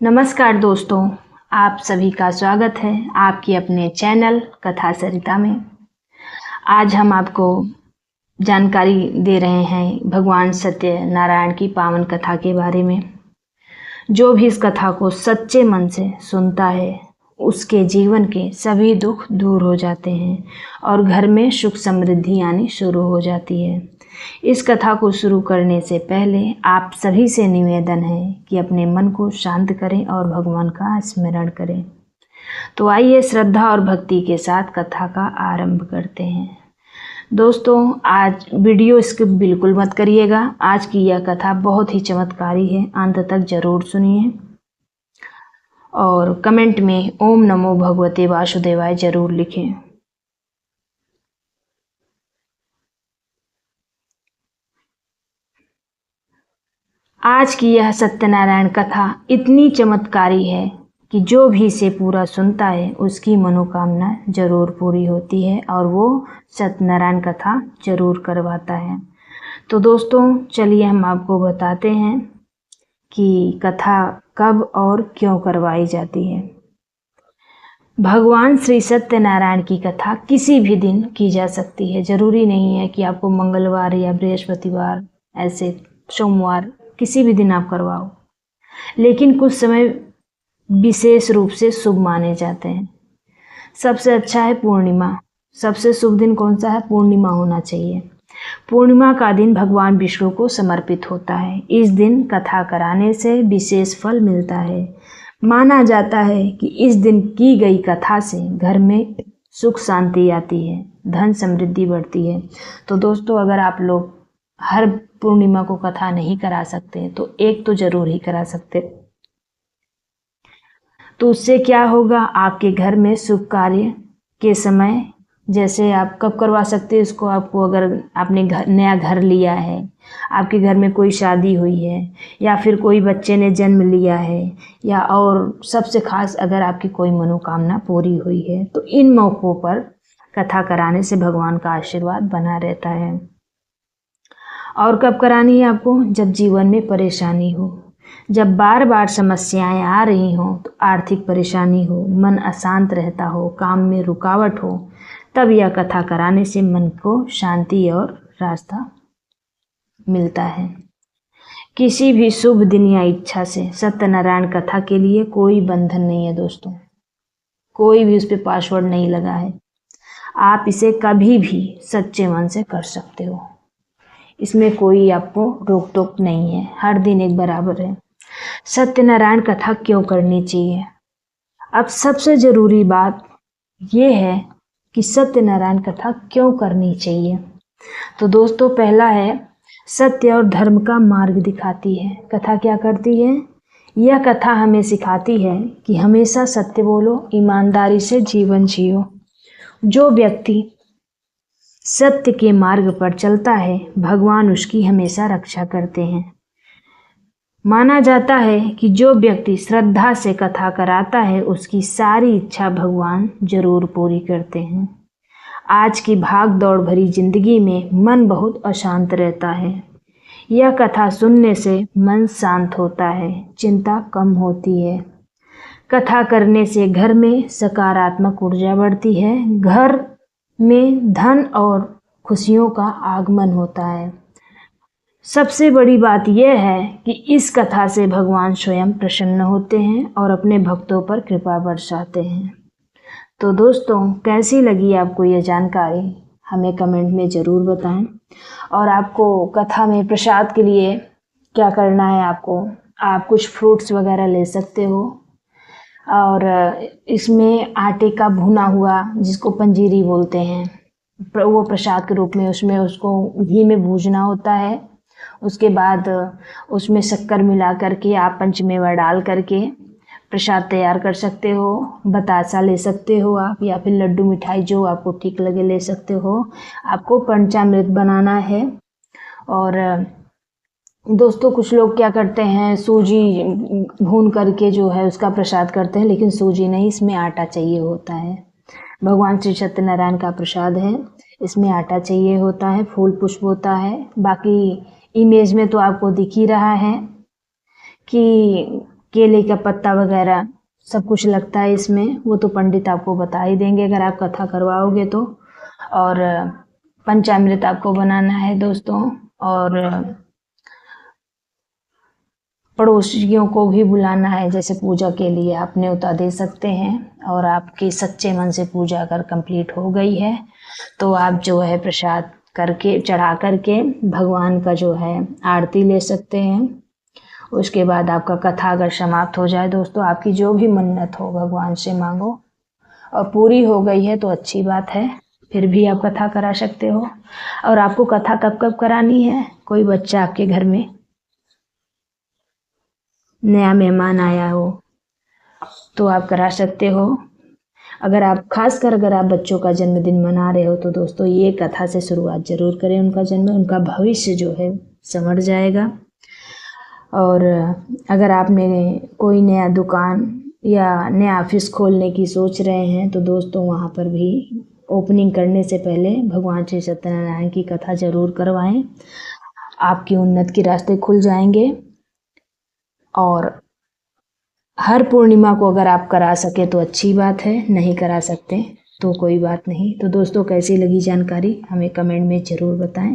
नमस्कार दोस्तों, आप सभी का स्वागत है आपकी अपने चैनल कथा सरिता में। आज हम आपको जानकारी दे रहे हैं भगवान सत्यनारायण की पावन कथा के बारे में। जो भी इस कथा को सच्चे मन से सुनता है उसके जीवन के सभी दुख दूर हो जाते हैं और घर में सुख समृद्धि आनी शुरू हो जाती है। इस कथा को शुरू करने से पहले आप सभी से निवेदन है कि अपने मन को शांत करें और भगवान का स्मरण करें। तो आइए श्रद्धा और भक्ति के साथ कथा का आरंभ करते हैं। दोस्तों, आज वीडियो स्किप बिल्कुल मत करिएगा। आज की यह कथा बहुत ही चमत्कारी है, अंत तक जरूर सुनिए और कमेंट में ओम नमो भगवते वासुदेवाय जरूर लिखें। आज की यह सत्यनारायण कथा इतनी चमत्कारी है कि जो भी इसे पूरा सुनता है उसकी मनोकामना जरूर पूरी होती है और वो सत्यनारायण कथा जरूर करवाता है। तो दोस्तों, चलिए हम आपको बताते हैं कि कथा कब और क्यों करवाई जाती है। भगवान श्री सत्यनारायण की कथा किसी भी दिन की जा सकती है। जरूरी नहीं है कि आपको मंगलवार या बृहस्पतिवार, ऐसे सोमवार, किसी भी दिन आप करवाओ, लेकिन कुछ समय विशेष रूप से शुभ माने जाते हैं। सबसे अच्छा है पूर्णिमा। सबसे शुभ दिन कौन सा है? पूर्णिमा होना चाहिए। पूर्णिमा का दिन भगवान विष्णु को समर्पित होता है। इस दिन कथा कराने से विशेष फल मिलता है। माना जाता है कि इस दिन की गई कथा से घर में सुख शांति आती है, धन समृद्धि बढ़ती है। तो दोस्तों, अगर आप लोग हर पूर्णिमा को कथा नहीं करा सकते तो एक तो जरूर ही करा सकते। तो उससे क्या होगा, आपके घर में शुभ कार्य के समय, जैसे आप कब करवा सकते हैं इसको, आपको अगर आपने नया घर लिया है, आपके घर में कोई शादी हुई है या फिर कोई बच्चे ने जन्म लिया है, या और सबसे खास अगर आपकी कोई मनोकामना पूरी हुई है, तो इन मौक़ों पर कथा कराने से भगवान का आशीर्वाद बना रहता है। और कब करानी है आपको? जब जीवन में परेशानी हो, जब बार बार समस्याएं आ रही हों, तो आर्थिक परेशानी हो, मन अशांत रहता हो, काम में रुकावट हो, तब यह कथा कराने से मन को शांति और रास्ता मिलता है। किसी भी शुभ दिन या इच्छा से सत्यनारायण कथा के लिए कोई बंधन नहीं है दोस्तों। कोई भी उस पर पासवर्ड नहीं लगा है। आप इसे कभी भी सच्चे मन से कर सकते हो। इसमें कोई आपको रोक टोक नहीं है। हर दिन एक बराबर है। सत्यनारायण कथा क्यों करनी चाहिए? अब सबसे ज़रूरी बात ये है कि सत्यनारायण कथा क्यों करनी चाहिए। तो दोस्तों, पहला है, सत्य और धर्म का मार्ग दिखाती है। कथा क्या करती है? यह कथा हमें सिखाती है कि हमेशा सत्य बोलो, ईमानदारी से जीवन जियो। जो व्यक्ति सत्य के मार्ग पर चलता है, भगवान उसकी हमेशा रक्षा करते हैं। माना जाता है कि जो व्यक्ति श्रद्धा से कथा कराता है उसकी सारी इच्छा भगवान जरूर पूरी करते हैं। आज की भाग दौड़ भरी जिंदगी में मन बहुत अशांत रहता है। यह कथा सुनने से मन शांत होता है, चिंता कम होती है। कथा करने से घर में सकारात्मक ऊर्जा बढ़ती है, घर में धन और खुशियों का आगमन होता है। सबसे बड़ी बात यह है कि इस कथा से भगवान स्वयं प्रसन्न होते हैं और अपने भक्तों पर कृपा बरसाते हैं। तो दोस्तों, कैसी लगी आपको यह जानकारी? हमें कमेंट में ज़रूर बताएं। और आपको कथा में प्रसाद के लिए क्या करना है, आप कुछ फ्रूट्स वगैरह ले सकते हो और इसमें आटे का भुना हुआ, जिसको पंजीरी बोलते हैं, वो प्रसाद के रूप में उसमें उसको घी में भूजना होता है। उसके बाद उसमें शक्कर मिला करके आप पंचमेवा डाल करके प्रसाद तैयार कर सकते हो। बतासा ले सकते हो आप, या फिर लड्डू मिठाई जो आपको ठीक लगे ले सकते हो। आपको पंचामृत बनाना है। और दोस्तों, कुछ लोग क्या करते हैं, सूजी भून करके जो है उसका प्रसाद करते हैं, लेकिन सूजी नहीं, इसमें आटा चाहिए होता है। भगवान श्री सत्यनारायण का प्रसाद है, इसमें आटा चाहिए होता है, फूल पुष्प होता है। बाकी इमेज में तो आपको दिख ही रहा है कि केले का पत्ता वगैरह सब कुछ लगता है इसमें, वो तो पंडित आपको बता ही देंगे अगर आप कथा करवाओगे तो। और पंचामृत आपको बनाना है दोस्तों, और पड़ोसियों को भी बुलाना है, जैसे पूजा के लिए आप न्योता दे सकते हैं। और आपकी सच्चे मन से पूजा अगर कंप्लीट हो गई है तो आप जो है प्रसाद करके चढ़ा करके भगवान का जो है आरती ले सकते हैं। उसके बाद आपका कथा अगर समाप्त हो जाए दोस्तों, आपकी जो भी मन्नत हो भगवान से मांगो, और पूरी हो गई है तो अच्छी बात है, फिर भी आप कथा करा सकते हो। और आपको कथा कब कब करानी है, कोई बच्चा आपके घर में नया मेहमान आया हो तो आप करा सकते हो। अगर आप खासकर अगर आप बच्चों का जन्मदिन मना रहे हो तो दोस्तों ये कथा से शुरुआत जरूर करें। उनका भविष्य जो है संवर जाएगा। और अगर आपने कोई नया दुकान या नया ऑफिस खोलने की सोच रहे हैं तो दोस्तों वहाँ पर भी ओपनिंग करने से पहले भगवान श्री सत्यनारायण की कथा जरूर करवाएं। आपकी उन्नति के रास्ते खुल जाएंगे। और हर पूर्णिमा को अगर आप करा सके तो अच्छी बात है, नहीं करा सकते तो कोई बात नहीं। तो दोस्तों कैसी लगी जानकारी हमें कमेंट में ज़रूर बताएं।